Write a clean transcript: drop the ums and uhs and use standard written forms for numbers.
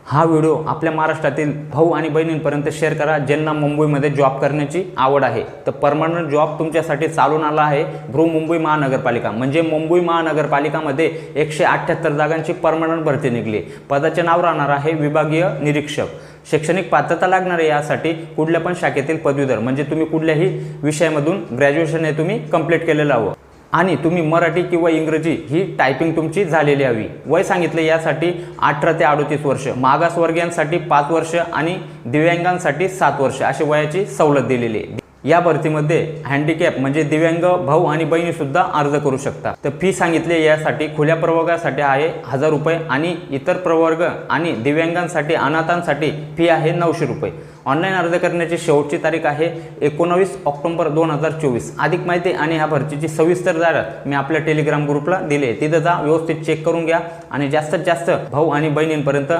हा व्हिडिओ आपल्या महाराष्ट्रातील भाऊ आणि बहिणींपर्यंत शेअर करा ज्यांना मुंबईमध्ये जॉब करण्याची आवड आहे। तर परमनंट जॉब तुमच्यासाठी चालून आला आहे बृहन्मुंबई महानगरपालिका। म्हणजे मुंबई महानगरपालिकामध्ये 178 जागांची परमनंट भरती निघली। पदाचे नाव राहणार आहे विभागीय निरीक्षक। शैक्षणिक पात्रता लागणार आहे यासाठी कुठल्या पण शाखेतील पदवीधर, म्हणजे तुम्ही कुठल्याही विषयामधून ग्रॅज्युएशन हे तुम्ही कंप्लीट केलेलं हवं आणि तुम्ही मराठी किंवा इंग्रजी ही टायपिंग तुमची झालेली हवी। वय सांगितले यासाठी 18 ते 38 वर्ष, मागासवर्गीयांसाठी 5 वर्ष आणि दिव्यांगांसाठी 7 वर्ष अशी वयाची सवलत दिलेली आहे। या भरतीमध्ये हँडिकॅप म्हणजे दिव्यांग भाऊ आणि बहिणी सुद्धा अर्ज करू शकता। तर फी सांगितले यासाठी खुल्या प्रवर्गासाठी आहे 1000 रुपये आणि इतर प्रवर्ग आणि दिव्यांगांसाठी अनाथांसाठी फी आहे 900 रुपये। ऑनलाईन अर्ज करण्याची शेवटची तारीख आहे 19 ऑक्टोबर 2024। अधिक माहिती आणि ह्या भरतीची सविस्तर जाहिरात मी आपल्या टेलिग्राम ग्रुपला दिली आहे, तिथे जा व्यवस्थित चेक करून घ्या आणि जास्तीत जास्त भाऊ आणि बहिणींपर्यंत